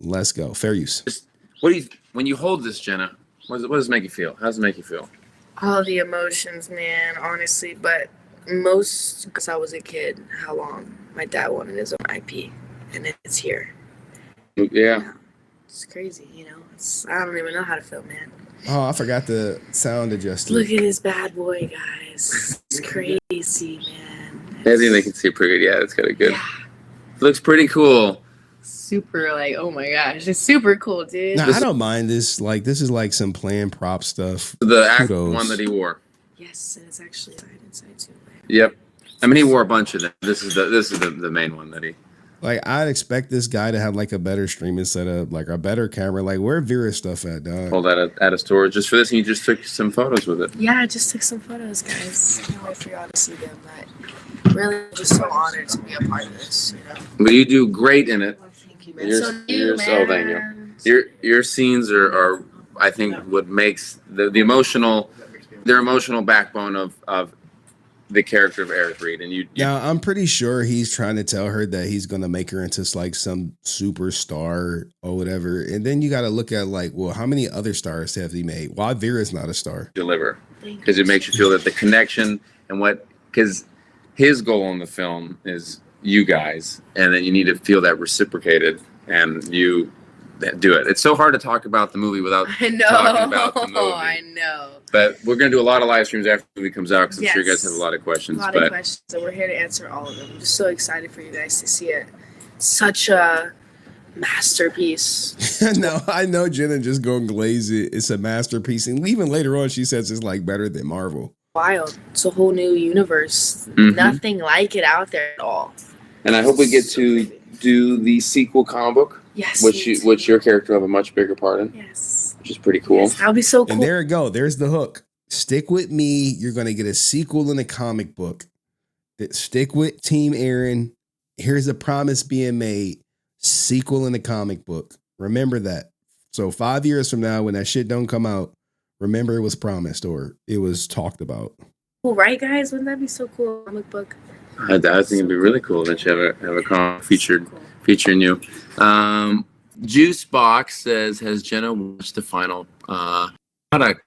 Let's go. Fair use. What do you when you hold this, Jenna? What does it make you feel? How does it make you feel? All the emotions, man, honestly. But most, because I was a kid, how long my dad wanted his own IP, and it's here. Yeah. It's crazy, I don't even know how to feel, man. Oh, I forgot the sound adjuster. Look at this bad boy, guys. It's crazy, man. I think they can see pretty good. Yeah, it's got a good. Yeah. Looks pretty cool. Super, oh my gosh, it's super cool, dude. Now, I don't mind this. This is some planned prop stuff. The actual one that he wore. Yes, and it's actually inside too. Yep. I mean, he wore a bunch of them. This is the main one that he. I'd expect this guy to have a better streaming setup, a better camera. Where Vera's stuff at, dog? Hold that at a storage just for this, and you just took some photos with it. Yeah, I just took some photos, guys. Can't wait for y'all to see them. But really, just so honored to be a part of this. But you do great in it. Thank you, man. Thank you. Your scenes are I think what makes the emotional backbone of the character of Eric Reed. And you now I'm pretty sure he's trying to tell her that he's gonna make her into some superstar or whatever. And then you got to look at how many other stars have he made? Why Vera's not a star? Deliver, because it makes you feel that the connection and because his goal in the film is you guys, and that you need to feel that reciprocated, and you do it. It's so hard to talk about the movie without talking about the movie. I know. But we're going to do a lot of live streams after the movie comes out, because I'm sure you guys have a lot of questions. A lot of questions, so we're here to answer all of them. I'm just so excited for you guys to see it. Such a masterpiece. No, I know Jenna just going glaze it. It's a masterpiece. And even later on, she says it's better than Marvel. Wild. It's a whole new universe. Mm-hmm. Nothing like it out there at all. And I hope we get to do the sequel comic book. Yes. Which your character will have a much bigger part in. Yes. Which is pretty cool. Yes, that'll be so cool. And there you go. There's the hook. Stick with me. You're going to get a sequel in a comic book. Stick with Team Aaron. Here's a promise being made. Sequel in a comic book. Remember that. So 5 years from now, when that shit don't come out, remember it was promised or it was talked about. Cool, right, guys? Wouldn't that be so cool? Comic book. I think it'd be really cool that you have a comic featuring you. Juicebox says, has Jenna watched the final product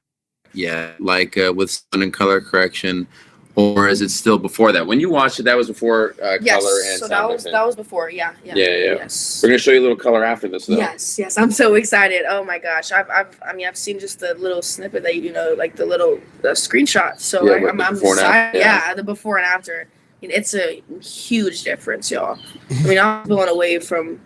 yet? With sound and color correction, or is it still before that? When you watched it, that was before color and so sound. that was before. Yeah. Yes. We're gonna show you a little color after this, though. Yes. I'm so excited. Oh my gosh. I've seen just the little snippet that the screenshot. So I'm excited. Yeah, the before and after. It's a huge difference, y'all. I'm blown away from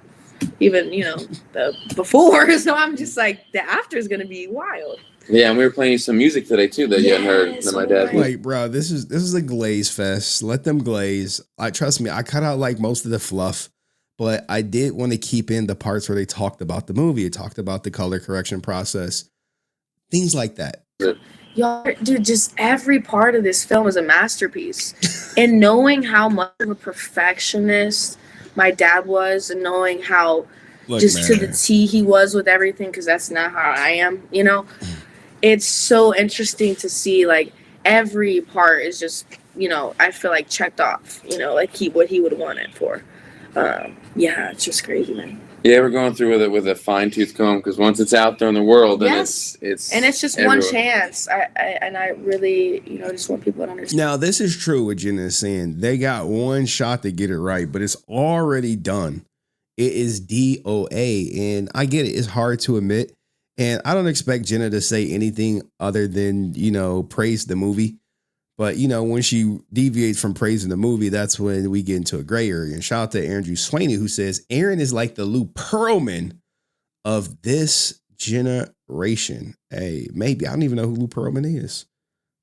even, the before. So I'm just the after is going to be wild. Yeah, and we were playing some music today, too, that you hadn't heard that my dad. Bro, this is a glaze fest. Let them glaze. Trust me, I cut out most of the fluff, but I did want to keep in the parts where they talked about the movie. It talked about the color correction process, things like that. Y'all, dude, just every part of this film is a masterpiece. And knowing how much of a perfectionist my dad was, and knowing how to the T he was with everything, because that's not how I am, It's so interesting to see, every part is just, I feel checked off, what he would want it for. It's just crazy, man. Yeah, we're going through with a fine-tooth comb, because once it's out there in the world, then it's just everywhere. One chance. I really, just want people to understand. Now, this is true what Jenna is saying. They got one shot to get it right, but it's already done. It is DOA, and I get it. It's hard to admit, and I don't expect Jenna to say anything other than, praise the movie. But, when she deviates from praising the movie, that's when we get into a gray area. And shout out to Andrew Swaney, who says, Aaron is like the Lou Pearlman of this generation. Hey, maybe. I don't even know who Lou Pearlman is.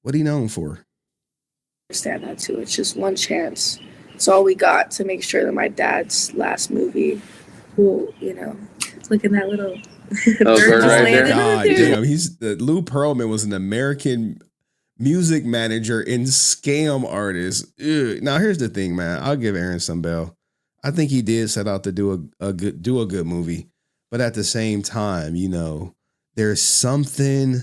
What he known for? I understand that, too. It's just one chance. It's all we got to make sure that my dad's last movie will, look at that little... bird right there. God damn. Lou Pearlman was an American music manager and scam artist. Ugh. Now here's the thing, man. I'll give Aaron some bell. I think he did set out to do a good movie, but at the same time, there's something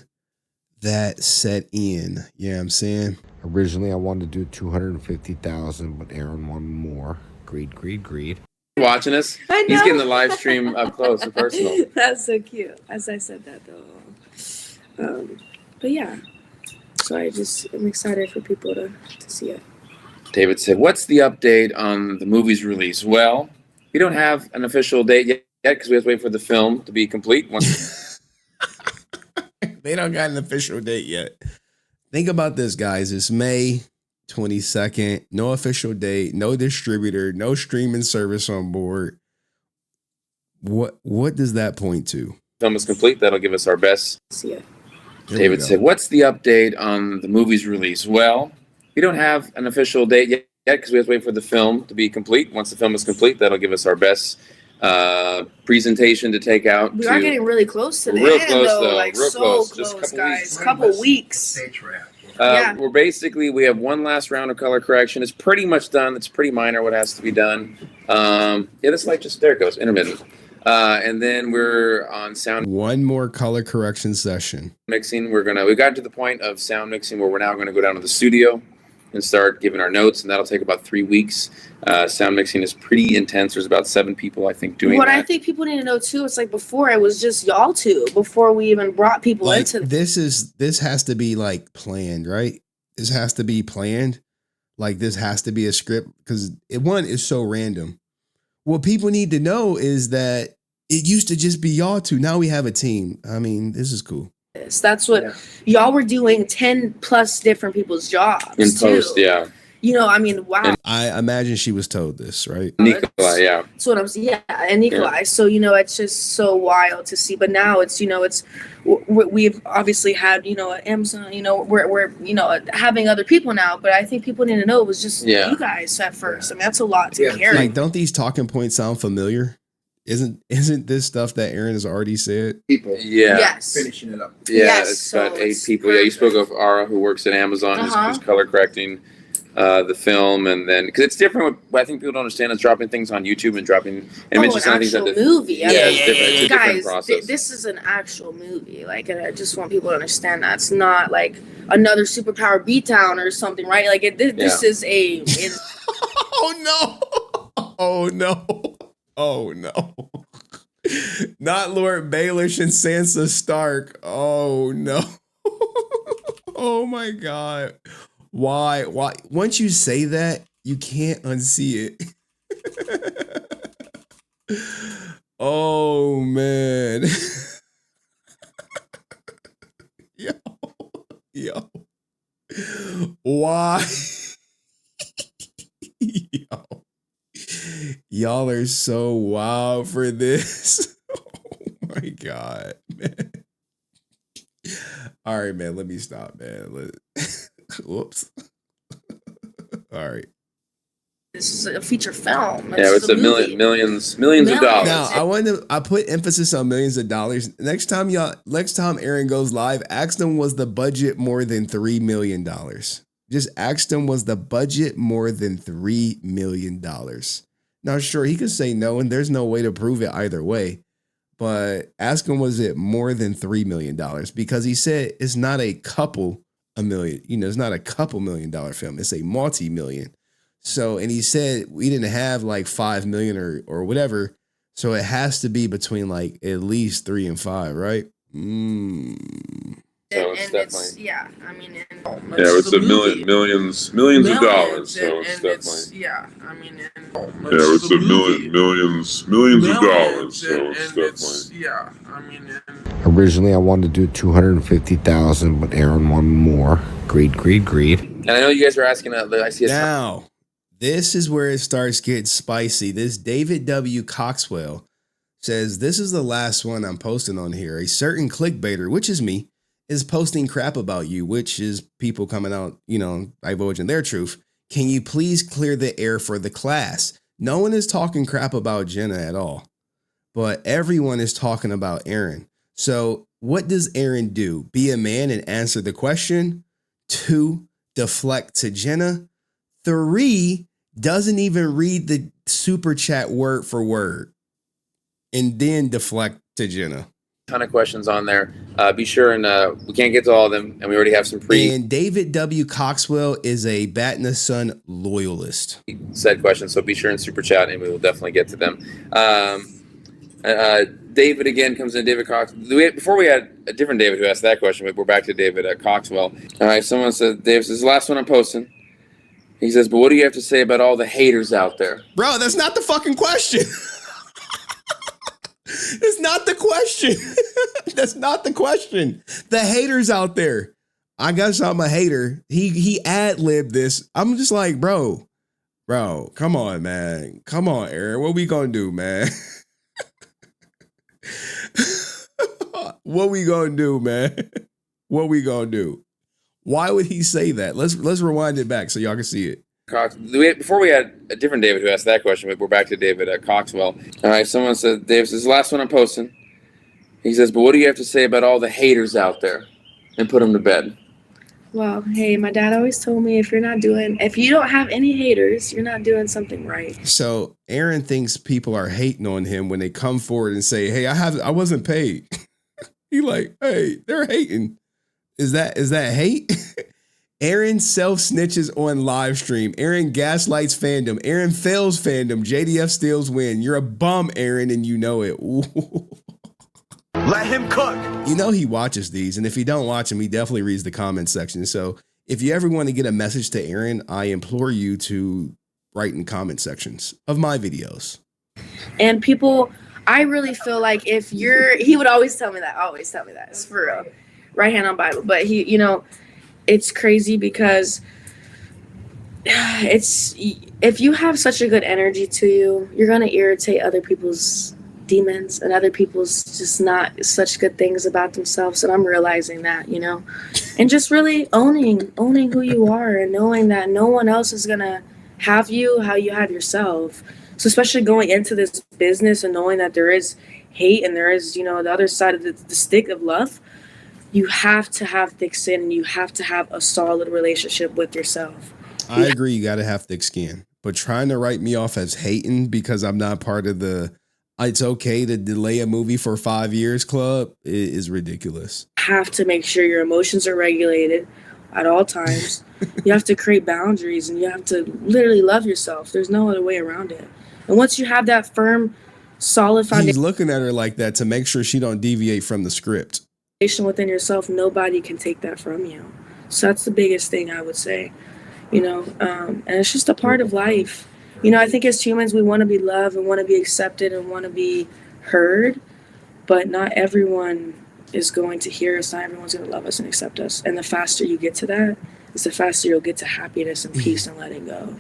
that set in. You know what I'm saying? Originally, I wanted to do 250,000, but Aaron wanted more. Greed. watching us. I know. He's getting the live stream up close and personal. That's so cute. As I said that though. But yeah. So I'm excited for people to see it. David said, "What's the update on the movie's release?" Well, we don't have an official date yet because we have to wait for the film to be complete. They don't got an official date yet. Think about this, guys. It's May 22nd. No official date. No distributor. No streaming service on board. What does that point to? Film is complete. That'll give us our best. See ya. David said, "What's the update on the movie's release?" Well, we don't have an official date yet because we have to wait for the film to be complete. Once the film is complete, that'll give us our best presentation to take out. We are getting really close to the real end, close, though. Though. Like real so close, close, just guys. Couple weeks. Yeah. We have one last round of color correction. It's pretty much done. It's pretty minor what has to be done. Yeah, this light just, there it goes, intermittent. And then we're on sound. One more color correction session. Mixing. We got to the point of sound mixing where we're now going to go down to the studio and start giving our notes, and that'll take about 3 weeks. Sound mixing is pretty intense. There's about 7 people, I think, doing what that. I think people need to know too, it's like before it was just y'all two, before we even brought people Like, into this has to be like planned, right? This has to be planned. Like, this has to be a script because one is so random. What people need to know is that it used to just be y'all two. Now we have a team. I mean, this is cool. this. That's what y'all were doing 10 plus different people's jobs In too. post, yeah. You know, I mean, wow. I imagine she was told this, right? Nikolai, yeah. That's what I'm saying. Yeah, and Nikolai. Yeah. So, you know, it's just so wild to see. But now it's, you know, we've obviously had, you know, Amazon, you know, we're you know, having other people now. But I think people need to know it was just you guys at first. I mean, that's a lot to carry. Like, don't these talking points sound familiar? Isn't this stuff that Aaron has already said? People. Yeah. Yes. Finishing it up. Yeah, yes, it's so about 8 people. Yeah, you spoke of Ara, who works at Amazon, who's color correcting the film, and then because it's different. What I think people don't understand is dropping things on YouTube and dropping images and things like that. Movie. I mean, it's different. It's a guys, different process. This is an actual movie. Like, and I just want people to understand that it's not like another superpower beatdown or something, right? Like, this is a. Oh no! Oh no! Oh no! Not Lord Baelish and Sansa Stark. Oh no! Oh my God! Why? Once you say that, you can't unsee it. Oh man! Yo! Why? Yo! Y'all are so wild for this. Oh my God, man. All right, man. Let me stop, man. Whoops. All right. This is a feature film. It's a millions of dollars. Now, I put emphasis on millions of dollars. Next time Aaron goes live, ask them, was the budget more than $3 million? Just ask them, was the budget more than $3 million? Now, sure, he could say no, and there's no way to prove it either way. But ask him, was it more than $3 million? Because he said it's not a couple a million. You know, it's not a couple $1 million film. It's a multi-million. So, and he said we didn't have like 5 million or whatever. So it has to be between like at least 3 and 5, right? So it's definitely, I mean, it's a millions of dollars. So it's definitely, it's a millions of dollars. So it's definitely, Originally, I wanted to do 250,000, but Aaron wanted more. Greed. And I know you guys are asking. I see now. This is where it starts getting spicy. This David W. Coxwell says, this is the last one I'm posting on here. A certain clickbaiter, which is me, is posting crap about you, which is people coming out, you know, divulging their truth. Can you please clear the air for the class? No one is talking crap about Jenna at all, but everyone is talking about Aaron. So what does Aaron do? Be a man and answer the question. 2, deflect to Jenna. 3, doesn't even read the super chat word for word and then deflect to Jenna. ton of questions on there. Be sure and we can't get to all of them, and we already have some And David W. Coxwell is a Bat in the Sun loyalist. Said questions, so be sure and super chat, and we will definitely get to them. David again comes in. David Cox. Before we had a different David who asked that question, but we're back to David Coxwell. All right, someone said, David says, the last one I'm posting. He says, but what do you have to say about all the haters out there? Bro, that's not the fucking question. It's not the question. That's not the question. The haters out there. I guess I'm a hater. He ad-libbed this. I'm just like, bro, come on, man. Come on, Aaron. What we gonna do, man? What we gonna do, man? What we gonna do? Why would he say that? Let's rewind it back so y'all can see it. Before we had a different David who asked that question, but we're back to David Coxwell. All right, someone said, David says, the last one I'm posting. He says, but what do you have to say about all the haters out there? And put them to bed. Well, hey, my dad always told me if you don't have any haters, you're not doing something right. So Aaron thinks people are hating on him when they come forward and say, hey, I wasn't paid. He like, hey, they're hating. Is that hate? Aaron self-snitches on Livestream. Aaron gaslights fandom. Aaron fails fandom. JDF steals win. You're a bum, Aaron, and you know it. Ooh. Let him cook. You know he watches these, and if he don't watch them, he definitely reads the comment section. So if you ever want to get a message to Aaron, I implore you to write in comment sections of my videos. And people, I really feel like he would always tell me that. It's for real. Right hand on Bible. But it's crazy because if you have such a good energy to you, you're going to irritate other people's demons and other people's just not such good things about themselves. And I'm realizing that, and just really owning who you are and knowing that no one else is going to have you how you have yourself. So especially going into this business and knowing that there is hate and there is, the other side of the stick of love, you have to have thick skin and you have to have a solid relationship with yourself. I agree. You got to have thick skin, but trying to write me off as hating because I'm not part of the it's okay to delay a movie for 5 years club is ridiculous. You have to make sure your emotions are regulated at all times. You have to create boundaries and you have to literally love yourself. There's no other way around it. And once you have that firm, solid foundation. He's looking at her like that to make sure she don't deviate from the script. Within yourself, nobody can take that from you. So that's the biggest thing I would say, and it's just a part of life. I think as humans, we want to be loved and want to be accepted and want to be heard, but not everyone is going to hear us. Not everyone's going to love us and accept us. And the faster you get to that, is the faster you'll get to happiness and peace and letting go.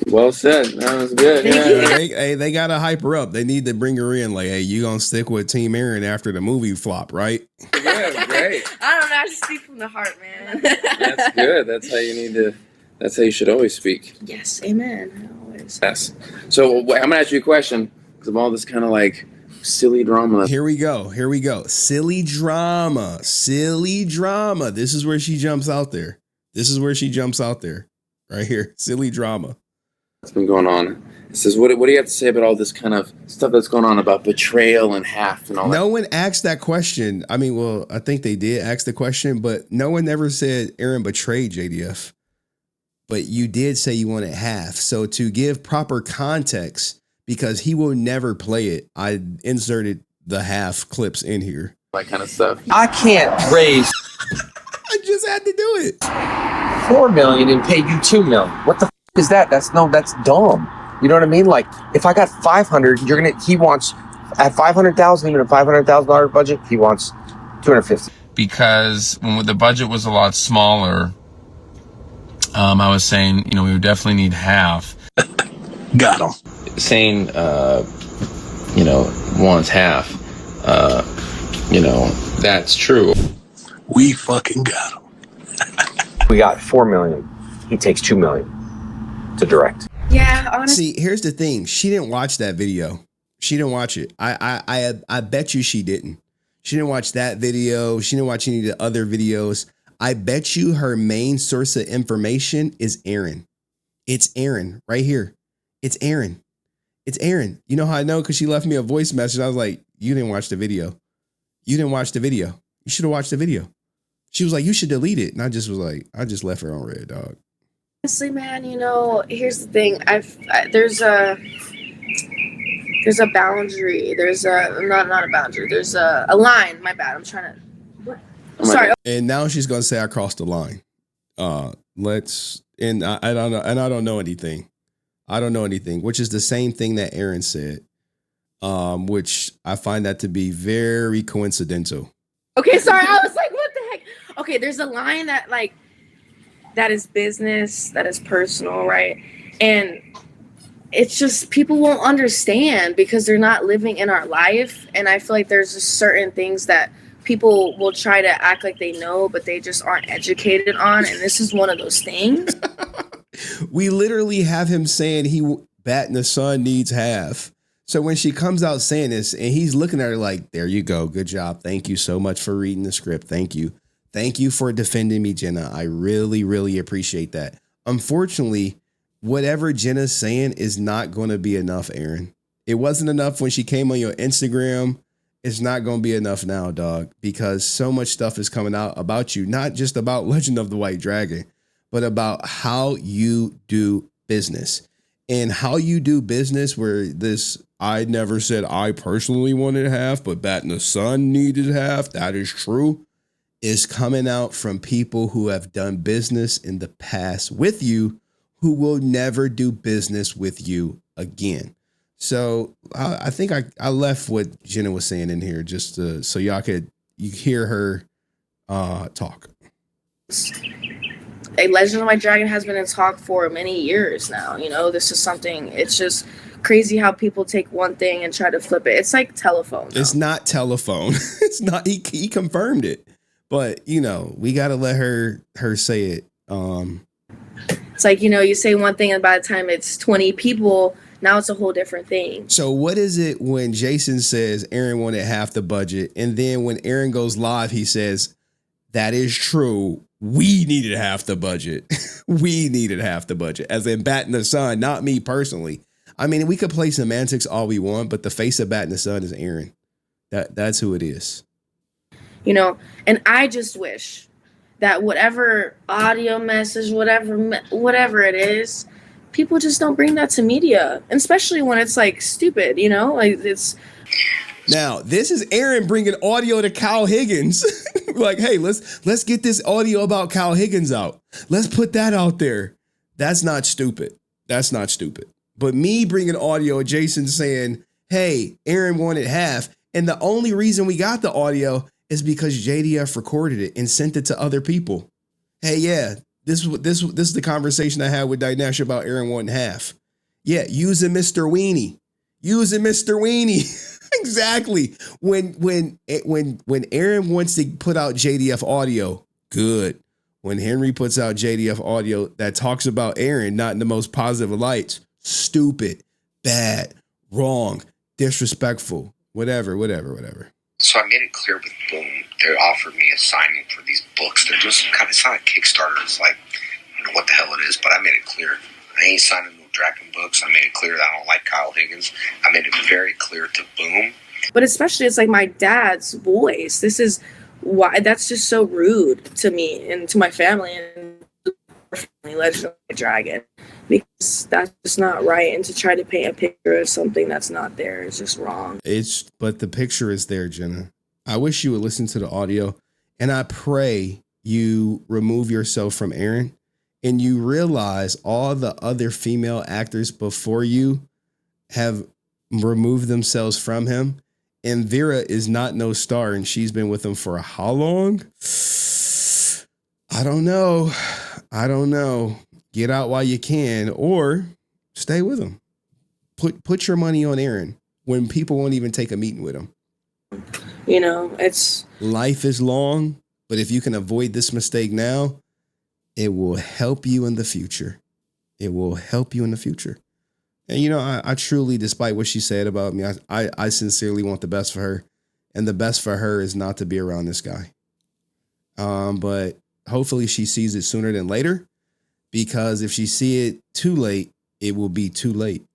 Well said. That was good. Yeah. They got to hype her up. They need to bring her in. Like, hey, you going to stick with Team Aaron after the movie flop, right? Yeah, great. I don't know. I just speak from the heart, man. That's good. That's how you need to. That's how you should always speak. Yes. Amen. Always. Yes. So I'm going to ask you a question because of all this kind of like silly drama. Here we go. Silly drama. This is where she jumps out there. Right here. Silly drama. What's been going on? It says, what do you have to say about all this kind of stuff that's going on about betrayal and half and all that? No one asked that question. I mean, well, I think they did ask the question, but no one ever said Aaron betrayed JDF. But you did say you wanted half. So to give proper context, because he will never play it, I inserted the half clips in here. That kind of stuff. I can't raise I just had to do it. $4 million and pay you $2 million. What the is that? That's dumb. You know what I mean? Like if I got 500, he wants at 500,000, even a $500,000 budget, he wants 250. Because when the budget was a lot smaller, I was saying, we would definitely need half. Got him. Saying, wants half. That's true. We fucking got him. We got $4 million. He takes $2 million to direct. Yeah, honestly. See, here's the thing. She didn't watch that video. She didn't watch it. I bet you she didn't. She didn't watch that video. She didn't watch any of the other videos. I bet you her main source of information is Aaron. It's Aaron right here. It's Aaron. You know how I know? Because she left me a voice message. I was like, you didn't watch the video. You didn't watch the video. You should have watched the video. She was like, you should delete it. And I just was like, I just left her on red, dog. Honestly, man, here's the thing. There's a boundary. There's not a boundary. There's a line. My bad. I'm trying to. What? Sorry. And now she's gonna say I crossed the line. I don't know, and I don't know anything. I don't know anything, which is the same thing that Aaron said. Which I find that to be very coincidental. Okay, sorry. I was like, what the heck? Okay, there's a line that that is business, that is personal, right? And it's just people won't understand because they're not living in our life. And I feel like there's just certain things that people will try to act like they know, but they just aren't educated on. And this is one of those things. We literally have him saying batting the sun needs half. So when she comes out saying this and he's looking at her like, there you go. Good job. Thank you so much for reading the script. Thank you. Thank you for defending me, Jenna. I really, really appreciate that. Unfortunately, whatever Jenna's saying is not going to be enough, Aaron. It wasn't enough when she came on your Instagram. It's not going to be enough now, dog, because so much stuff is coming out about you, not just about Legend of the White Dragon, but about how you do business. And how you do business where this, I never said I personally wanted half, but batting the sun needed half. That is true. Is coming out from people who have done business in the past with you, who will never do business with you again. So I think I left what Jenna was saying in here just so y'all you hear her talk. A Legend of My Dragon has been in talk for many years now. This is something, it's just crazy how people take one thing and try to flip it. It's like telephone. It's not telephone. It's not, he confirmed it, but we got to let her say it. It's like, you say one thing and by the time it's 20 people, now it's a whole different thing. So what is it when Jason says Aaron wanted half the budget? And then when Aaron goes live, he says, that is true. We needed half the budget. We needed half the budget, as in batting the sun, not me personally. I mean, we could play semantics all we want, but the face of batting the sun is Aaron. That's who it is. And I just wish that whatever audio message, whatever it is, people just don't bring that to media, and especially when it's like stupid, like it's. Now, this is Aaron bringing audio to Kyle Higgins. Like, hey, let's get this audio about Kyle Higgins out. Let's put that out there. That's not stupid. That's not stupid. But me bringing audio, Jason saying, hey, Aaron wanted half. And the only reason we got the audio is because JDF recorded it and sent it to other people. Hey, yeah, this is the conversation I had with Dinesh about Aaron wanting half. Yeah, using Mr. Weenie. Exactly. When Aaron wants to put out JDF audio, good. When Henry puts out JDF audio that talks about Aaron not in the most positive lights, stupid, bad, wrong, disrespectful, whatever. So I made it clear with Boom. They offered me a signing for these books. They're just kind of, it's not like Kickstarter. It's like, I don't know what the hell it is, but I made it clear. I ain't signing no Dragon books. I made it clear that I don't like Kyle Higgins. I made it very clear to Boom. But especially, it's like my dad's voice. This is why that's just so rude to me and to my family and Legend of the Dragon, because that's just not right. And to try to paint a picture of something that's not there is just wrong. But the picture is there, Jenna. I wish you would listen to the audio, and I pray you remove yourself from Aaron and you realize all the other female actors before you have removed themselves from him. And Vera is not no star, and she's been with him for how long? I don't know. Get out while you can, or stay with him. Put your money on Aaron when people won't even take a meeting with him. It's life is long, but if you can avoid this mistake now, it will help you in the future. And, I truly, despite what she said about me, I sincerely want the best for her. And the best for her is not to be around this guy. But hopefully she sees it sooner than later, because if she see it too late, it will be too late.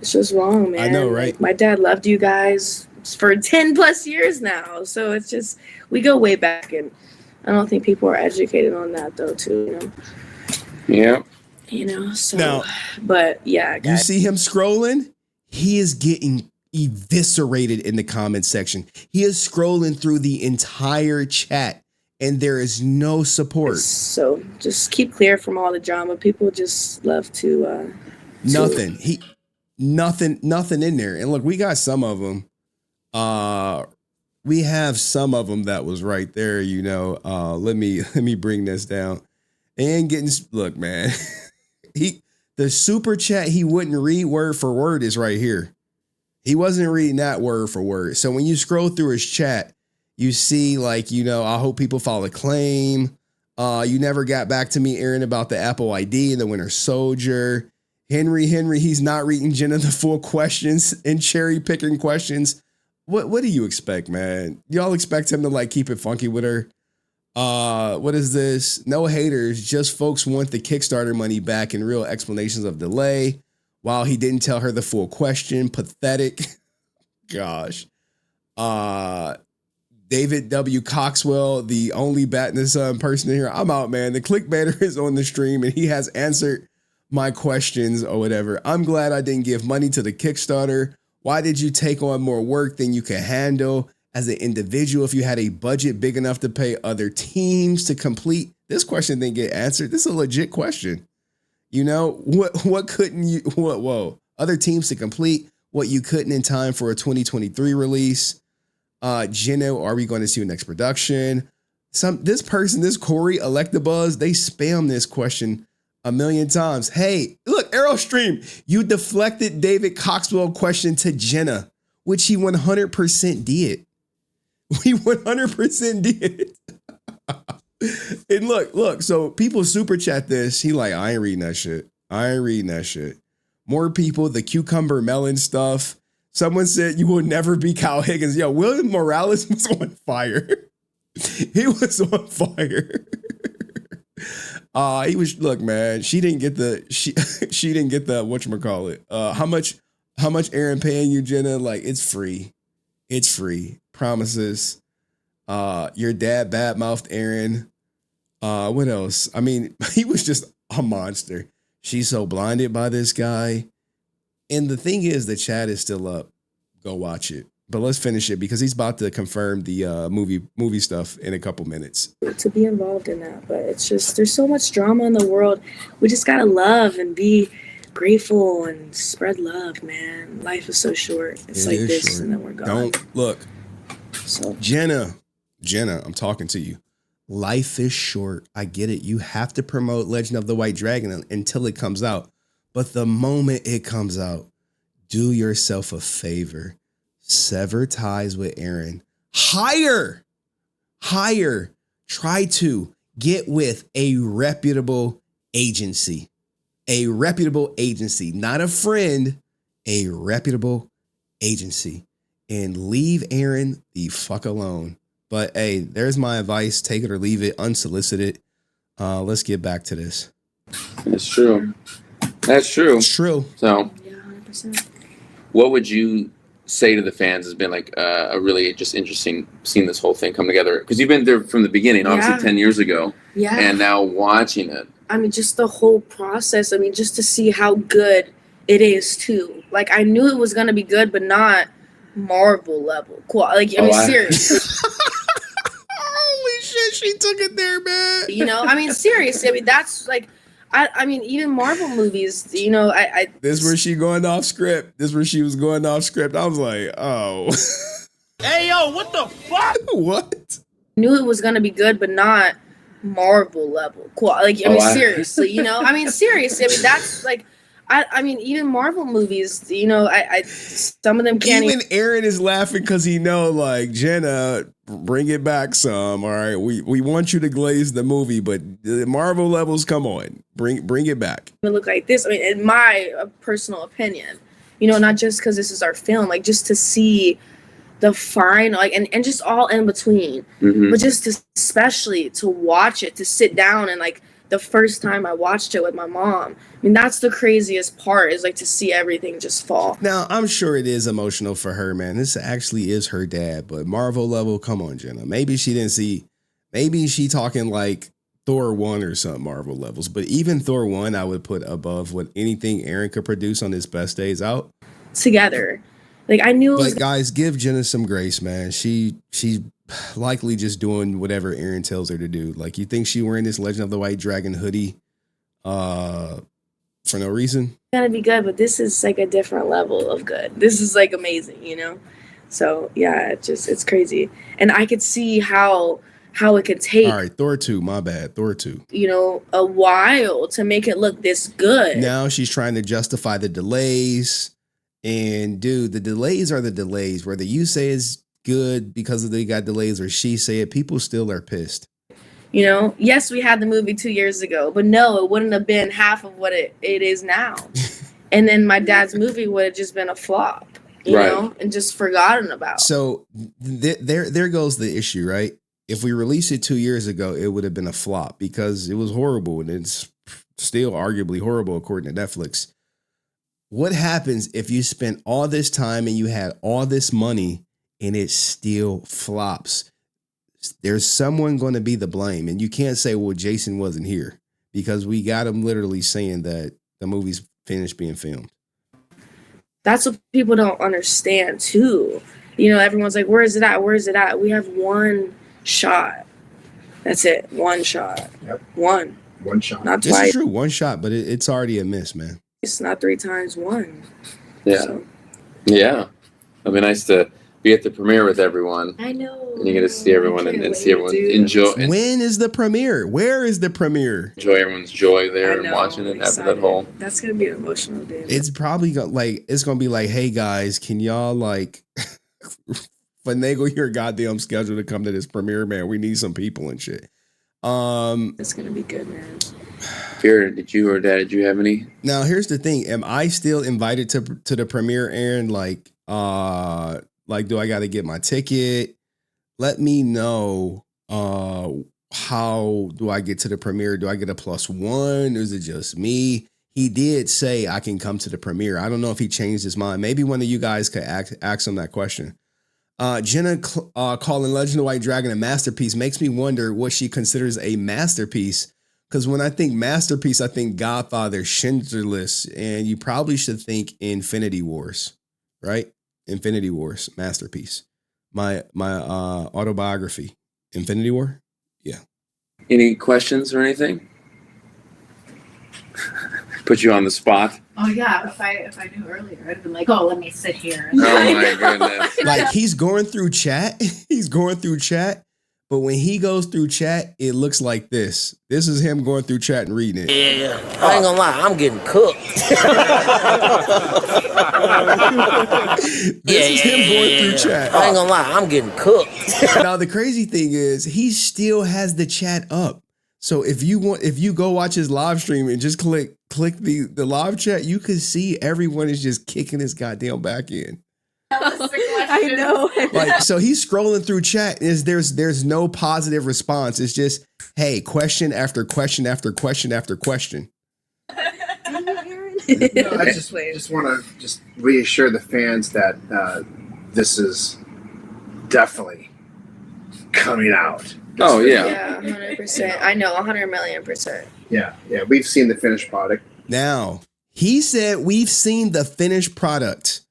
It's just wrong, man. I know, right? Like, my dad loved you guys. for 10 plus years now. So it's just, we go way back, and I don't think people are educated on that though too, Yeah. So Now, but yeah, guys. You see him scrolling? He is getting eviscerated in the comment section. He is scrolling through the entire chat and there is no support. So just keep clear from all the drama. People just love to nothing in there. And look, we got some of them. We have some of them that was right there, let me bring this down. And look, man. The super chat he wouldn't read word for word is right here. He wasn't reading that word for word. So when you scroll through his chat, you see I hope people file a claim. You never got back to me, Aaron, about the Apple ID and the Winter Soldier. Henry, he's not reading Jenna the full questions and cherry picking questions. What do you expect, man? Y'all expect him to keep it funky with her? What is this? No haters, just folks want the Kickstarter money back and real explanations of delay. While he didn't tell her the full question. Pathetic. Gosh. David W. Coxwell, the only bat in the sun person here. I'm out, man. The clickbaiter is on the stream and he has answered my questions or whatever. I'm glad I didn't give money to the Kickstarter. Why did you take on more work than you could handle as an individual if you had a budget big enough to pay other teams to complete? This question didn't get answered. This is a legit question. What couldn't you, other teams to complete what you couldn't in time for a 2023 release? Jenna, are we going to see your next production? This Corey Electabuzz, they spam this question a million times. Hey, look, Aerostream, you deflected David Coxwell question to Jenna, which he 100% did. We 100% did. And look, so people super chat this. He I ain't reading that shit. More people, the cucumber melon stuff. Someone said you will never be Kyle Higgins. Yo, William Morales was on fire. He was on fire. Look, man, she didn't get the whatchamacallit. How much Aaron paying you, Jenna? It's free. It's free. Promises. Your dad badmouthed Aaron. What else? I mean, he was just a monster. She's so blinded by this guy. And the thing is, the chat is still up. Go watch it. But let's finish it because he's about to confirm the movie stuff in a couple minutes. To be involved in that, but it's just, there's so much drama in the world. We just gotta love and be grateful and spread love, man. Life is so short. It's like this, short. And then we're gone. Don't look. So Jenna, I'm talking to you. Life is short. I get it. You have to promote Legend of the White Dragon until it comes out. But the moment it comes out, do yourself a favor. Sever ties with Aaron. Hire. Try to get with a reputable agency. Not a friend, a reputable agency. And leave Aaron the fuck alone. But hey, there's my advice. Take it or leave it, unsolicited. Let's get back to this. That's true. It's true. So, yeah, 100%. What would you say to the fans has been a really just interesting seeing this whole thing come together? Because you've been there from the beginning, obviously 10 years ago. Yeah. And now watching it. I mean, just the whole process. I mean, just to see how good it is too. I knew it was gonna be good, but not Marvel level. Cool. Seriously. Holy shit, she took it there, man. I mean, seriously. I mean, that's I mean, even Marvel movies, This where she going off script. This where she was going off script. I was like, oh. Hey, yo, what the fuck? What? Knew it was going to be good, but not Marvel level. Cool. Seriously, I mean, seriously. I mean, that's I mean, even Marvel movies, some of them can't even Aaron is laughing because he know, Jenna, bring it back some. All right, we want you to glaze the movie, but the Marvel levels, come on, bring it back. It look like this. I mean, in my personal opinion, not just because this is our film, just to see the final, and just all in between, but just especially to watch it, to sit down and the first time I watched it with my mom. I mean, that's the craziest part, is like to see everything just fall. Now, I'm sure it is emotional for her, man. This actually is her dad, but Marvel level, come on, Jenna. Maybe she talking like Thor 1 or something Marvel levels, but even Thor 1 I would put above what anything Aaron could produce on his best days out. Together. Like, I knew it was. But guys, give Jenna some grace, man. She's likely just doing whatever Aaron tells her to do. Like, you think she wearing this Legend of the White Dragon hoodie for no reason? Gonna be good, but this is like a different level of good. This is like amazing, you know? So yeah, it's crazy. And I could see how it could take. All right, Thor 2, my bad. Thor 2. You know, a while to make it look this good. Now she's trying to justify the delays. And dude, the delays are the delays. Whether you say it's good because they got delays or she say it, people still are pissed. You know, yes, we had the movie 2 years ago, but no, it wouldn't have been half of what it is now. And then my dad's movie would have just been a flop, you know, and just forgotten about. So there goes the issue, right? If we released it 2 years ago, it would have been a flop because it was horrible, and it's still arguably horrible according to Netflix. What happens if you spent all this time and you had all this money and it still flops? There's someone going to be the blame. And you can't say, well, Jason wasn't here, because we got him literally saying that the movie's finished being filmed. That's what people don't understand too. You know, everyone's like, where is it at? Where is it at? We have one shot. That's it. One shot. Yep. One shot. Not this twice. Is true. One shot, but it's already a miss, man. It's not 3 times 1. Yeah. So. Yeah. It'd be nice to be at the premiere with everyone. I know. And you get to see everyone and see everyone enjoy. When is the premiere? Where is the premiere? Enjoy everyone's joy there and watching it after that whole. That's going to be an emotional day. It's probably it's going to be like, hey guys, can y'all like finagle your goddamn schedule to come to this premiere, man? We need some people and shit. It's going to be good, man. Fear, did you have any? Now, here's the thing. Am I still invited to the premiere, Aaron? Like, do I got to get my ticket? Let me know. How do I get to the premiere? Do I get a +1? Or is it just me? He did say I can come to the premiere. I don't know if he changed his mind. Maybe one of you guys could ask him that question. Jenna calling Legend of the White Dragon a masterpiece makes me wonder what she considers a masterpiece. Because when I think masterpiece, I think Godfather, Schindler's List, and you probably should think Infinity Wars, right? Infinity Wars, masterpiece. My autobiography, Infinity War. Yeah. Any questions or anything? Put you on the spot. Oh yeah, if I knew earlier, I'd have been like, oh, let me sit here. Oh my goodness. Like he's going through chat. But when he goes through chat, it looks like this. This is him going through chat and reading it. Yeah. I ain't gonna lie, I'm getting cooked. This is him going through chat. I ain't gonna lie, I'm getting cooked. Now the crazy thing is he still has the chat up. So if you go watch his live stream and just click the live chat, you can see everyone is just kicking his goddamn back in. I know. Like, so he's scrolling through chat. There's no positive response. It's just, hey, question after question after question after question. No, I just want to reassure the fans that this is definitely coming out. Oh yeah. Yeah, 100%. I know, 100,000,000%. Yeah. We've seen the finished product. Now, he said we've seen the finished product.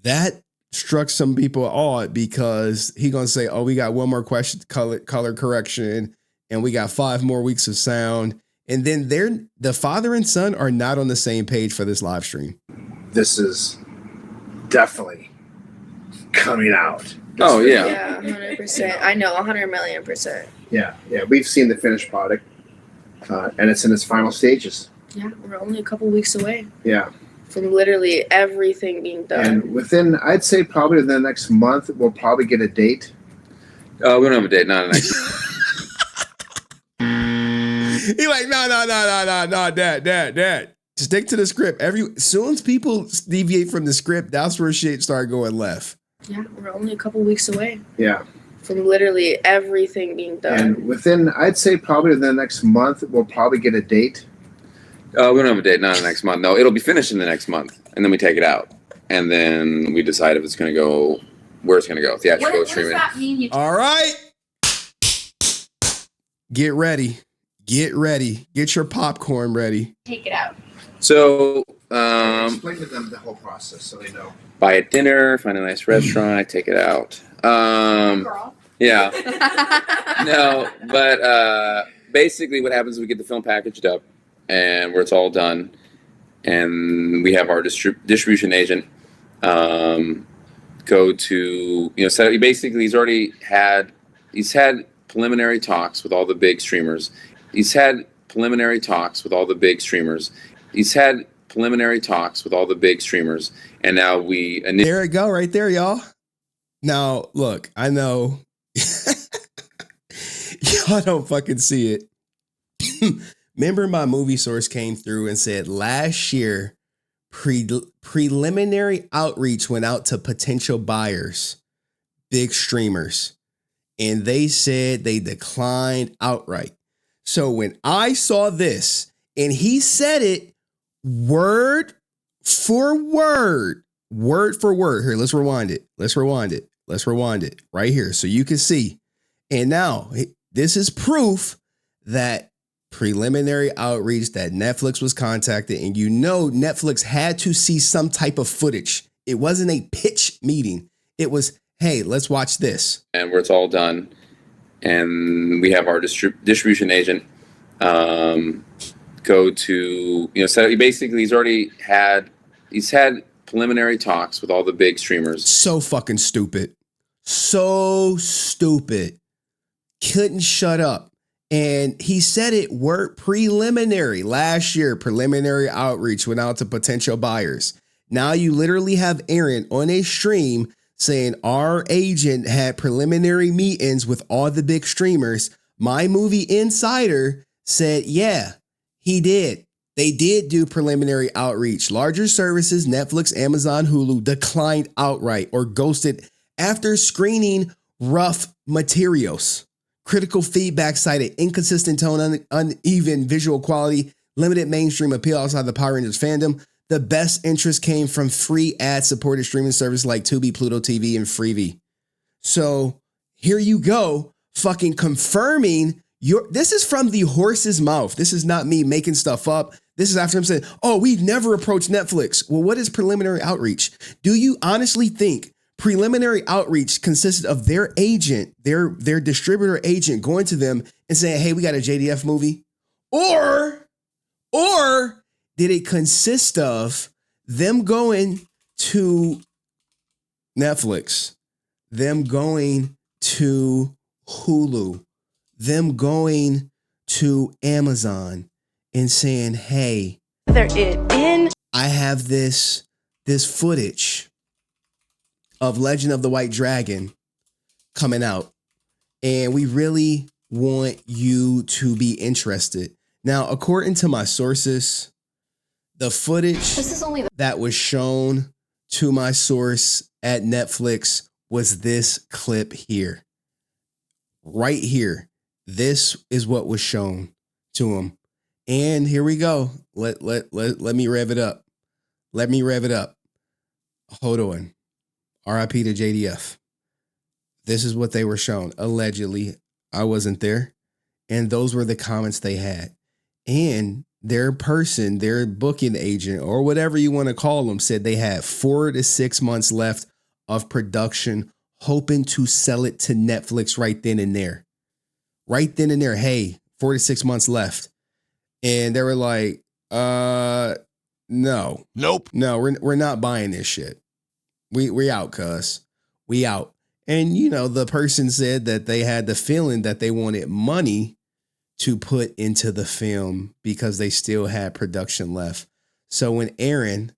That struck some people odd because he gonna say, "Oh, we got one more question, color correction, and we got 5 more weeks of sound." And then the father and son are not on the same page for this live stream. This is definitely coming out. Oh yeah. Yeah, 100%. I know, 100,000,000%. Yeah. We've seen the finished product, and it's in its final stages. Yeah, we're only a couple weeks away. Yeah. From literally everything being done. And within, I'd say probably the next month, we'll probably get a date. We don't have a date, not a next. He like, no, dad. Stick to the script. As soon as people deviate from the script, that's where shit start going left. Yeah, we're only a couple weeks away. Yeah. from literally everything being done. And within, I'd say probably within the next month, we'll probably get a date. We don't have a date, not the next month. No, it'll be finished in the next month, and then we take it out, and then we decide if it's going to go, where it's going to go, theatrical, streaming. What does that mean? All right. Get ready. Get ready. Get your popcorn ready. Take it out. So, Explain to them the whole process so they know. buy a dinner, find a nice restaurant, I take it out. Girl. Yeah. No, but basically what happens is we get the film packaged up and where it's all done, and we have our distribution agent go to, set up. Basically, he's had preliminary talks with all the big streamers. He's had preliminary talks with all the big streamers. And now there it go right there, y'all. Now, look, I know y'all don't fucking see it. Remember my movie source came through and said last year preliminary outreach went out to potential buyers, big streamers, and they said they declined outright. So when I saw this and he said it word for word. Here, let's rewind it right here so you can see. And now this is proof that preliminary outreach, that Netflix was contacted, and Netflix had to see some type of footage. It wasn't a pitch meeting. It was, hey, let's watch this. And where it's all done, and we have our distribution agent go to, set up. Basically, he's had preliminary talks with all the big streamers. So fucking stupid. So stupid. Couldn't shut up. And he said it word preliminary. Last year, preliminary outreach went out to potential buyers. Now you literally have Aaron on a stream saying our agent had preliminary meetings with all the big streamers. My Movie Insider said, yeah, he did. They did do preliminary outreach. Larger services, Netflix, Amazon, Hulu, declined outright or ghosted after screening rough materials. Critical feedback cited inconsistent tone, uneven visual quality, limited mainstream appeal outside the Power Rangers fandom. The best interest came from free ad-supported streaming services like Tubi, Pluto TV, and Freevee. So here you go, fucking confirming this is from the horse's mouth. This is not me making stuff up. This is after him saying, oh, we've never approached Netflix. Well, what is preliminary outreach? Do you honestly think preliminary outreach consisted of their agent, their distributor agent going to them and saying, hey, we got a JDF movie? Or did it consist of them going to Netflix, them going to Hulu, them going to Amazon and saying, hey, I have this footage of Legend of the White Dragon coming out, and we really want you to be interested. Now, according to my sources, the footage that was shown to my source at Netflix was this clip here. Right here. This is what was shown to him. And here we go. Let me rev it up. Let me rev it up. Hold on. RIP to JDF. This is what they were shown. Allegedly, I wasn't there. And those were the comments they had. And their booking agent, or whatever you want to call them, said they had 4 to 6 months left of production, hoping to sell it to Netflix right then and there. Right then and there. Hey, 4 to 6 months left. And they were like, no. Nope. No, we're not buying this shit. We out, cuz. We out. And, the person said that they had the feeling that they wanted money to put into the film because they still had production left. So when Aaron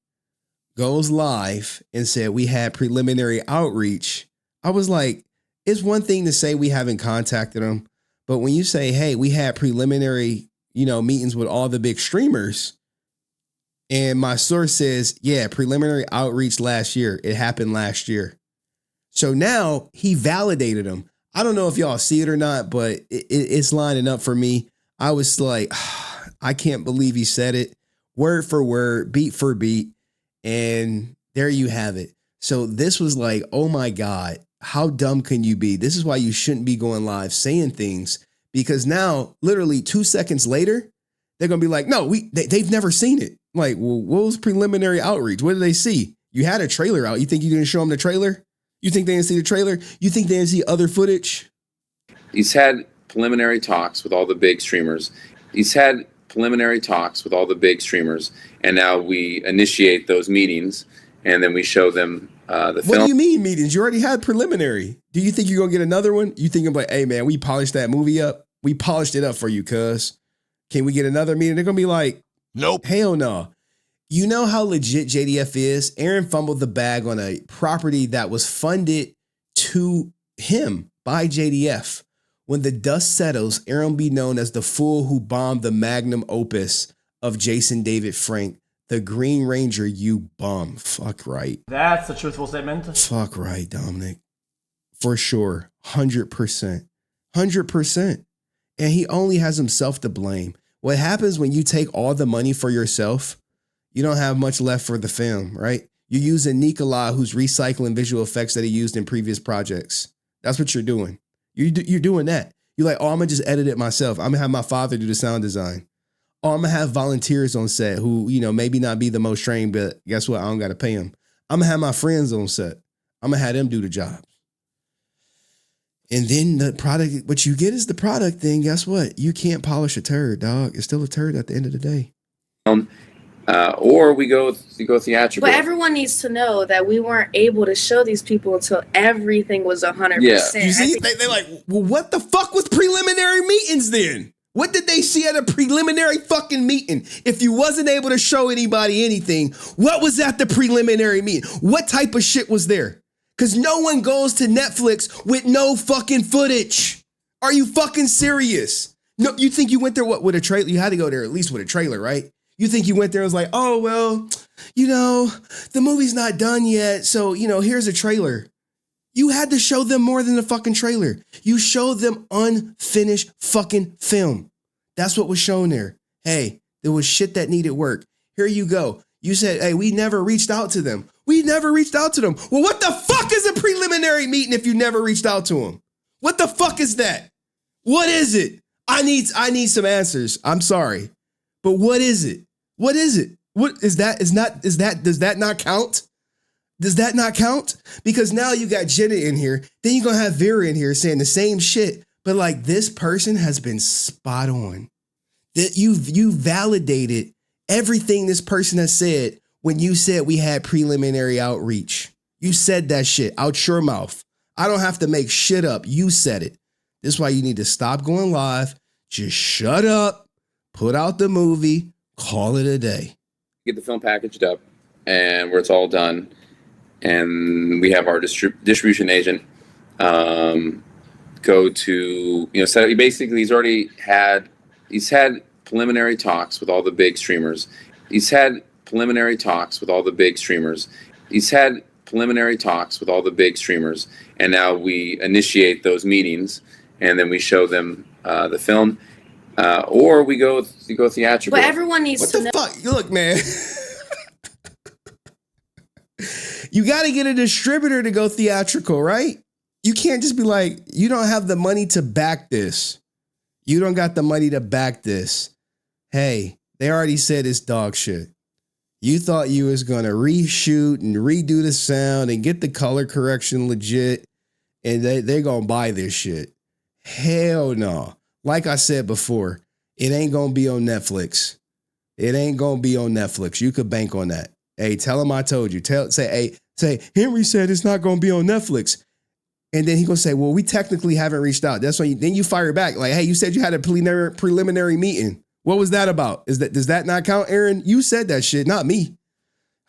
goes live and said we had preliminary outreach, I was like, it's one thing to say we haven't contacted them, but when you say, hey, we had preliminary, meetings with all the big streamers, and my source says, yeah, preliminary outreach last year. It happened last year. So now he validated them. I don't know if y'all see it or not, but it's lining up for me. I was like, I can't believe he said it word for word, beat for beat. And there you have it. So this was like, oh my God, how dumb can you be? This is why you shouldn't be going live saying things, because now literally 2 seconds later, they're going to be like, no, they've never seen it. Like, well, what was preliminary outreach? What did they see? You had a trailer out. You think you didn't show them the trailer? You think they didn't see the trailer? You think they didn't see other footage? He's had preliminary talks with all the big streamers. And now we initiate those meetings, and then we show them the film. What do you mean meetings? You already had preliminary. Do you think you're going to get another one? You think I'm like, hey, man, we polished that movie up. We polished it up for you, cuz. Can we get another meeting? They're going to be like, nope. Hell no. You know how legit JDF is? Aaron fumbled the bag on a property that was funded to him by JDF. When the dust settles, Aaron will be known as the fool who bombed the magnum opus of Jason David Frank, the Green Ranger, you bum. Fuck right. That's a truthful statement. Fuck right, Dominic. For sure. 100%. 100%. And he only has himself to blame. What happens when you take all the money for yourself, you don't have much left for the film, right? You're using Nikolai, who's recycling visual effects that he used in previous projects. That's what you're doing. You're doing that. You're like, oh, I'm going to just edit it myself. I'm going to have my father do the sound design. Oh, I'm going to have volunteers on set who, maybe not be the most trained, but guess what? I don't got to pay them. I'm going to have my friends on set. I'm going to have them do the jobs. And then the product, what you get is the product thing. Guess what? You can't polish a turd, dog. It's still a turd at the end of the day. Or we go theatrical. But everyone needs to know that we weren't able to show these people until everything was 100%. Yeah. You see, they're like, well, what the fuck was preliminary meetings then? What did they see at a preliminary fucking meeting? If you wasn't able to show anybody anything, what was at the preliminary meeting? What type of shit was there? Because no one goes to Netflix with no fucking footage. Are you fucking serious? No, you think you went there with a trailer? You had to go there at least with a trailer, right? You think you went there and was like, oh, well, the movie's not done yet. So, here's a trailer. You had to show them more than a fucking trailer. You showed them unfinished fucking film. That's what was shown there. Hey, there was shit that needed work. Here you go. You said, hey, we never reached out to them. We never reached out to them. Well, what the fuck is a preliminary meeting if you never reached out to them? What the fuck is that? What is it? I need some answers. I'm sorry. But what is it? What is it? What is that? Does that not count? Does that not count? Because now you got Jenna in here, then you're going to have Vera in here saying the same shit. But like, this person has been spot on. That you validated everything this person has said when you said we had preliminary outreach. You said that shit out your mouth. I don't have to make shit up. You said it. This is why you need to stop going live. Just shut up, put out the movie, call it a day. Get the film packaged up and where it's all done. And we have our distribution agent go to, so basically he's had preliminary talks with all the big streamers. He's had preliminary talks with all the big streamers. And now we initiate those meetings, and then we show them the film. Or we go theatrical. But everyone needs to know. What the fuck? Look, man. You got to get a distributor to go theatrical, right? You can't just be like, you don't have the money to back this. You don't got the money to back this. Hey, they already said it's dog shit. You thought you was going to reshoot and redo the sound and get the color correction legit, and they're going to buy this shit. Hell no. Like I said before, it ain't going to be on Netflix. It ain't going to be on Netflix. You could bank on that. Hey, tell him I told you. Say, Henry said it's not going to be on Netflix. And then he going to say, well, we technically haven't reached out. That's when then you fire back. Like, hey, you said you had a preliminary meeting. What was that about? Does that not count, Aaron? You said that shit, not me.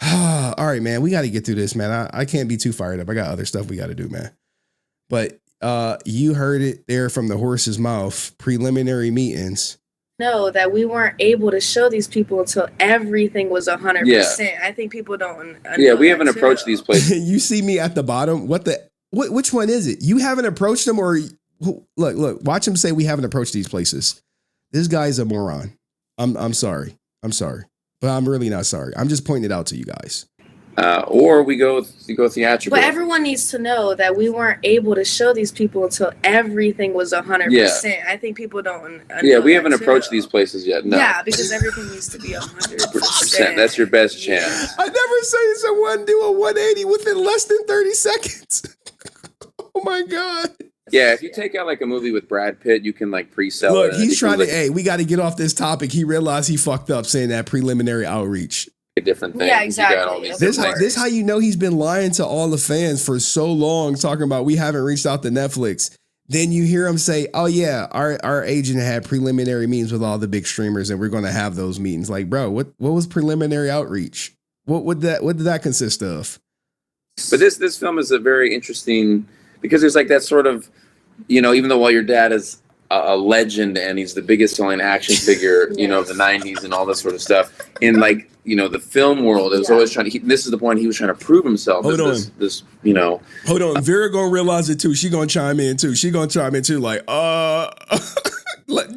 All right, man, we got to get through this, man. I can't be too fired up. I got other stuff we got to do, man. But you heard it there from the horse's mouth, preliminary meetings. Know that we weren't able to show these people until everything was 100%. Yeah. I think people don't. Yeah, we haven't approached these places. You see me at the bottom. Which one is it? You haven't approached them, or Look, watch him say we haven't approached these places. This guy's a moron. I'm sorry. But I'm really not sorry. I'm just pointing it out to you guys. Or we go theatrical. But everyone needs to know that we weren't able to show these people until everything was 100%. Yeah. I think people don't. Yeah, we haven't approached these places yet. No. Yeah, because everything needs to be 100%. That's your best chance. I never seen someone do a 180 within less than 30 seconds. Oh my God. Yeah, if you take out like a movie with Brad Pitt, you can like pre-sell it. Look, he's trying to, hey, we got to get off this topic. He realized he fucked up saying that preliminary outreach. A different thing. Yeah, exactly. This how you know he's been lying to all the fans for so long, talking about we haven't reached out to Netflix. Then you hear him say, oh yeah, our agent had preliminary meetings with all the big streamers and we're going to have those meetings. Like, bro, what was preliminary outreach? What did that consist of? But this film is a very interesting, because there's like that sort of, even though while your dad is a legend and he's the biggest selling action figure, of the 90s and all this sort of stuff, in like, the film world, it was always trying to, this is the point he was trying to prove himself. Hold on. Hold on. Vera gonna realize it too. She gonna chime in too. Like,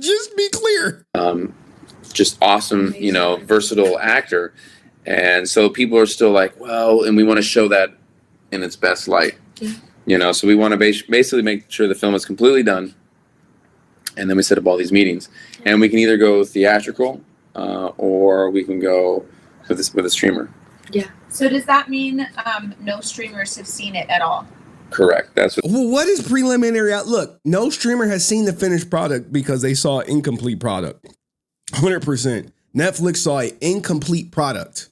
just be clear. Just awesome, versatile actor. And so people are still like, well, and we want to show that in its best light. Yeah. So we want to basically make sure the film is completely done. And then we set up all these meetings. And we can either go theatrical or we can go with a streamer. Yeah. So does that mean no streamers have seen it at all? Correct. That's what is preliminary out? Look, no streamer has seen the finished product because they saw an incomplete product. 100%. Netflix saw an incomplete product.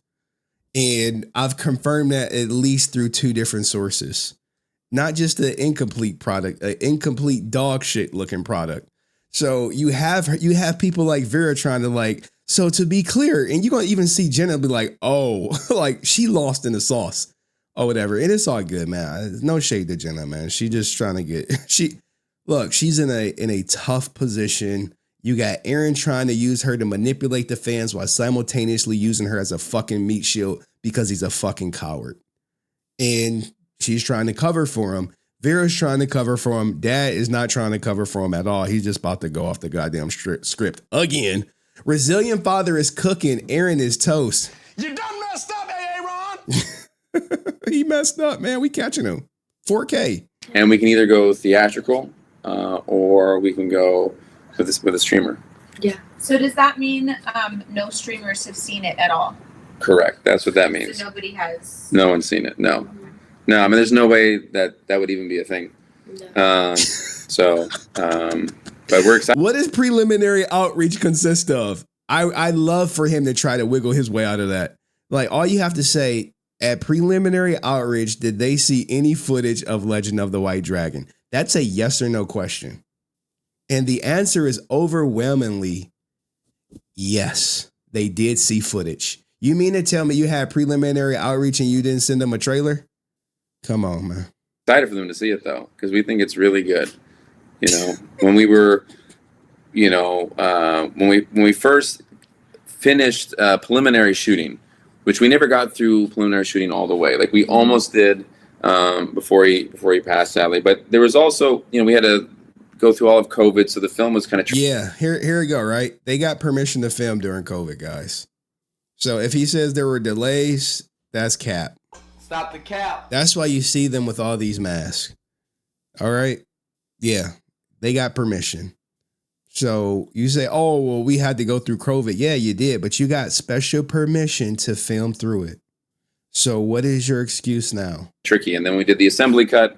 And I've confirmed that at least through 2 different sources. Not just an incomplete product, an incomplete dog shit looking product. So you have people like Vera trying to like, so to be clear, and you're going to even see Jenna be like, oh, like she lost in the sauce or whatever. And it's all good, man. No shade to Jenna, man. She just trying to get, she's in a tough position. You got Aaron trying to use her to manipulate the fans while simultaneously using her as a fucking meat shield because he's a fucking coward. And she's trying to cover for him. Vera's trying to cover for him. Dad is not trying to cover for him at all. He's just about to go off the goddamn script again. Resilient father is cooking. Aaron is toast. You done messed up, Aaron. He messed up, man. We catching him. 4K. And we can either go theatrical or we can go with a streamer. Yeah. So does that mean no streamers have seen it at all? Correct. That's what that means. So nobody has. No one's seen it. No. No, I mean, there's no way that would even be a thing. No. But we're excited. What does preliminary outreach consist of? I love for him to try to wiggle his way out of that. Like, all you have to say, at preliminary outreach, did they see any footage of Legend of the White Dragon? That's a yes or no question. And the answer is overwhelmingly yes, they did see footage. You mean to tell me you had preliminary outreach and you didn't send them a trailer? Come on, man. Excited for them to see it though, because we think it's really good. When we were, when we first finished preliminary shooting, which we never got through preliminary shooting all the way. Like we almost did before he passed, sadly. But there was also, we had to go through all of COVID, so the film was kind of yeah. Here we go. Right, they got permission to film during COVID, guys. So if he says there were delays, that's cap. Stop the cap. That's why you see them with all these masks. All right. Yeah. They got permission. So you say, oh, well, we had to go through COVID. Yeah, you did. But you got special permission to film through it. So what is your excuse now? Tricky. And then we did the assembly cut.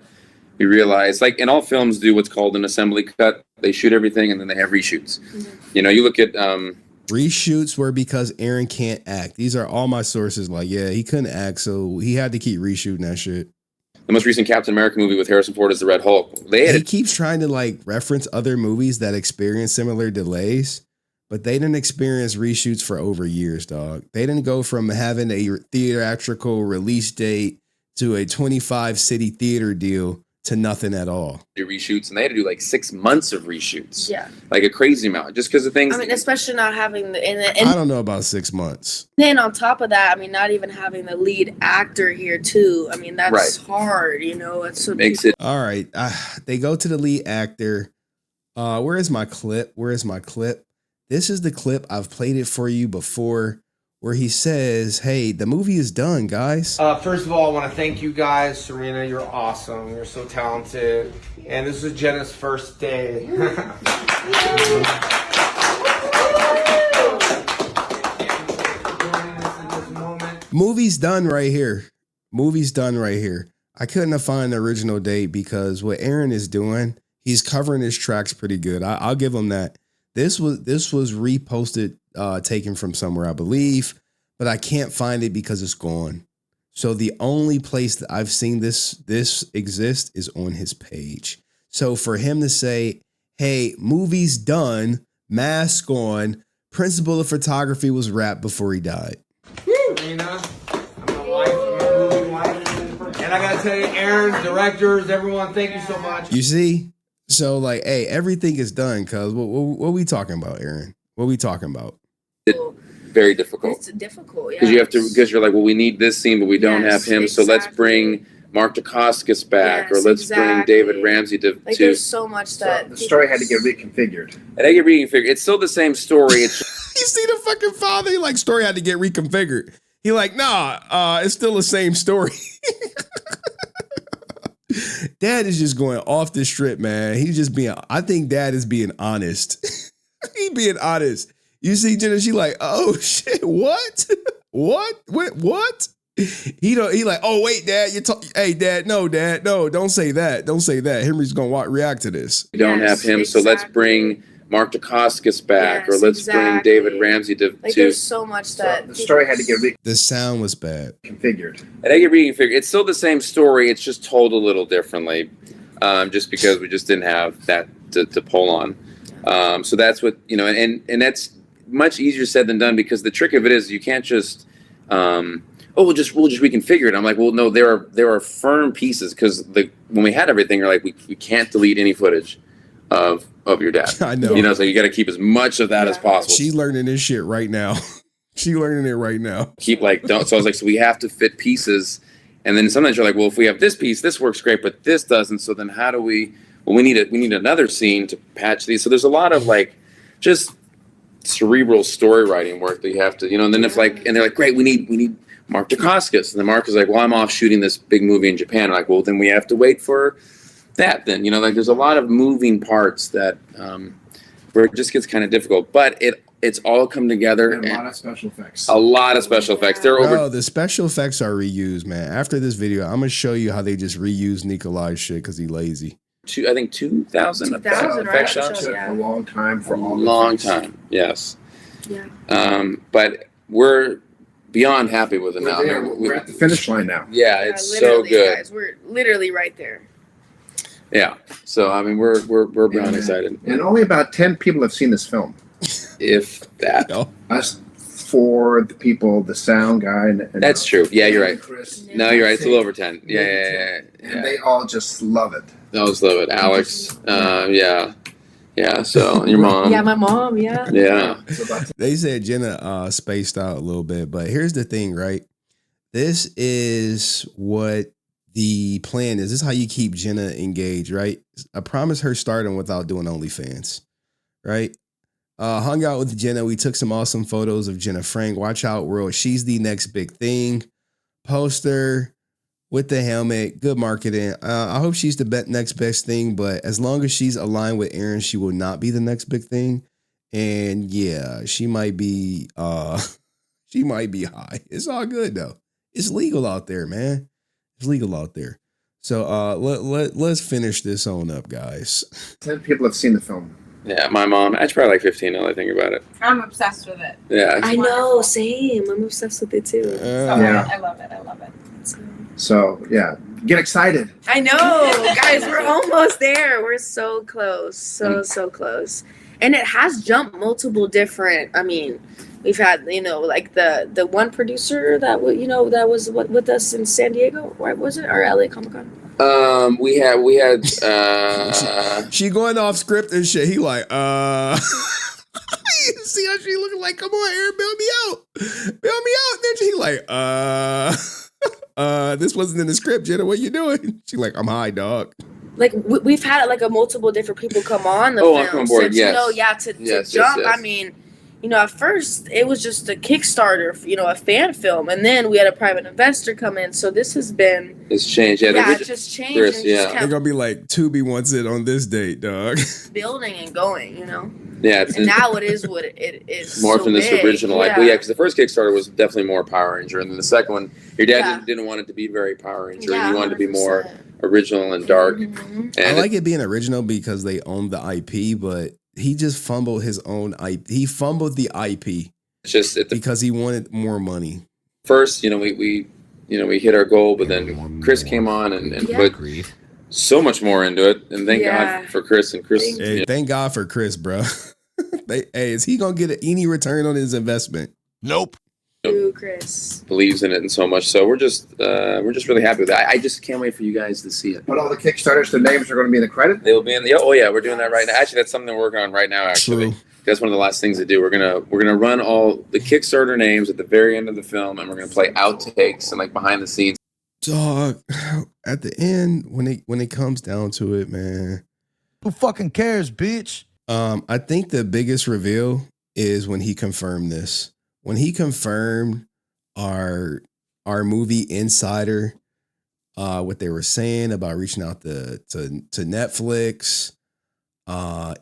We realized, like in all films do what's called an assembly cut. They shoot everything and then they have reshoots. Mm-hmm. You look at... reshoots were because Aaron can't act. These are all my sources. Like, yeah, he couldn't act, so he had to keep reshooting that shit. The most recent Captain America movie with Harrison Ford is The Red Hulk. He keeps trying to like reference other movies that experience similar delays, but they didn't experience reshoots for over years, dog. They didn't go from having a theatrical release date to a 25 city theater deal to nothing at all. Do reshoots, and they had to do like 6 months of reshoots. Yeah. Like a crazy amount, just because of things. I mean, especially not having I don't know about 6 months. Then on top of that, I mean, not even having the lead actor here too. I mean, that's hard, you know. That's what makes it. All right. They go to the lead actor. Where is my clip? This is the clip. I've played it for you before, where he says, hey, the movie is done, guys. First of all, I want to thank you guys. Serena, you're awesome. You're so talented. And this is Jenna's first day. Movie's done right here. I couldn't have found the original date because what Aaron is doing, he's covering his tracks pretty good. I'll give him that. This was reposted, taken from somewhere, I believe, but I can't find it because it's gone. So the only place that I've seen this exist is on his page. So for him to say, hey, movie's done, mask on, principal of photography was wrapped before he died. Serena, I'm a wife, I'm a movie wife. And I gotta tell you, Aaron, directors, everyone, thank you so much. You see? So like, hey, everything is done, cuz what are we talking about, Aaron? What are we talking about? Very difficult. It's difficult, yeah. Because you're like, well, we need this scene, but we don't have him. So let's bring Mark Dacascos back, or let's bring David Ramsey to. There's so much that the story had to get reconfigured. It's still the same story. It's you see the fucking father, he like, story had to get reconfigured. He like, nah, it's still the same story. Dad is just going off the strip, man. He's just I think Dad is being honest. He being honest. You see Jenna, she like, oh shit, what? What? He like, oh wait, Dad, hey Dad, no, don't say that. Don't say that. Henry's gonna react to this. We don't have him, so let's bring Mark Dacascos back, or let's bring David Ramsey to. There's so much that the story had to get the sound was bad. Configured. It's still the same story. It's just told a little differently, just because we just didn't have that to pull on. So that's what and that's much easier said than done, because the trick of it is you can't just we'll just reconfigure it. I'm like, well, no, there are firm pieces, because when we had everything, you're like, we can't delete any footage of your dad. I know. So you got to keep as much of that as possible. She's learning this shit right now. She's learning it right now. So I was like, so we have to fit pieces, and then sometimes you're like, well, if we have this piece, this works great, but this doesn't. So then how do we? Well, we need another scene to patch these. So there's a lot of like just cerebral story writing work that you have to, and then and they're like, great, we need Mark Dacascos, and then Mark is like, well, I'm off shooting this big movie in Japan. I'm like, well, then we have to wait for that. Then like there's a lot of moving parts that where it just gets kind of difficult, but it's all come together. And a lot of special effects. They're over. The special effects are reused, man. After this video, I'm gonna show you how they just reuse Nikolai's shit because he's lazy. I think 2,000 effect shots. A long time for all. Long time, yes. Yeah. But we're beyond happy with it now. We're at the finish line now. Yeah, it's so good. Guys, we're literally right there. Yeah. So I mean, we're beyond excited. And only about 10 people have seen this film. If that. Us 4 the people, the sound guy, and that's true. Yeah, you're right. Chris. No, you're right. It's a little over 10. Yeah. And they all just love it. They always love it. Alex. Yeah. So your mom. Yeah, my mom. Yeah. Yeah. They said Jenna spaced out a little bit, but here's the thing, right? This is what the plan is. This is how you keep Jenna engaged, right? I promised her stardom without doing OnlyFans, right? Hung out with Jenna. We took some awesome photos of Jenna Frank. Watch out, world. She's the next big thing. Poster with the helmet. Good marketing. I hope she's the next best thing, but as long as she's aligned with Aaron, she will not be the next big thing. And yeah, she might be high. It's all good though. It's legal out there, man. It's legal out there. So let's finish this on up, guys. 10 people have seen the film. Yeah, my mom. It's probably like 15 now that I think about it. I'm obsessed with it. Yeah. I know, same. I'm obsessed with it too. I love it. So yeah, get excited. I know, guys, we're almost there. We're so close, so close. And it has jumped multiple different. I mean, we've had like the one producer that was with us in San Diego, right? Was it or LA Comic Con? We had she going off script and shit. He like, you see how she looking like, come on, Aaron, bail me out. Bail me out. Then she like, this wasn't in the script, Jenna. What you doing? She like, I'm high, dog. Like we've had like a multiple different people come on the film. Come on board, since, yes. You know, to jump. Yes. I mean, you know, at first it was just a Kickstarter, you know, a fan film, and then we had a private investor come in. So this has been it's changed. Yeah, it just changed. And just They're kept gonna be like, Tubi wants it on this date, dog. building and going, you know. Yeah, and now it is what it is. More so from this big. original, like, well, yeah, because the first Kickstarter was definitely more Power Ranger, and then the second one, your dad didn't want it to be very Power Ranger, and you wanted to be more original and dark. And I like it being original because they own the IP, but he just fumbled his own IP. He fumbled the IP because he wanted more money. First, you know, we hit our goal, but then Chris came on and put so much more into it, and thank God for Chris and Chris. Hey, thank God for Chris, bro. Hey, is he gonna get any return on his investment? Nope. Chris believes in it and so much, so we're just really happy with that. I just can't wait for you guys to see it. But all the Kickstarters, the names are going to be in the credit. They will be in the. Oh yeah, we're doing that right now. Actually, that's something we're working on right now. Actually, that's one of the last things to do. We're gonna run all the Kickstarter names at the very end of the film, and we're gonna play outtakes and like behind the scenes. Dog, at the end when it comes down to it, man, who fucking cares, bitch? I think the biggest reveal is when he confirmed this. When he confirmed our movie insider, what they were saying about reaching out to Netflix,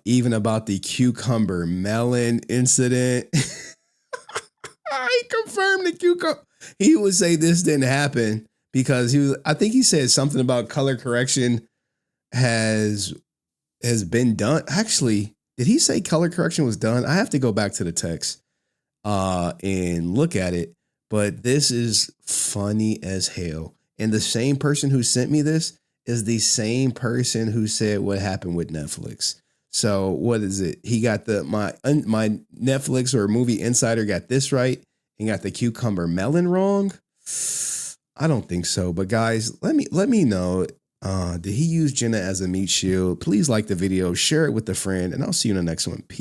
even about the cucumber melon incident. He confirmed the cucumber. He would say this didn't happen because I think he said something about color correction has been done. Actually, did he say color correction was done? I have to go back to the text and look at it. But this is funny as hell. And the same person who sent me this is the same person who said what happened with Netflix. So what is it? He got my Netflix or movie insider got this right and got the cucumber melon wrong. I don't think so. But guys, let me know. Did he use Jenna as a meat shield? Please like the video, share it with a friend, and I'll see you in the next one. Peace.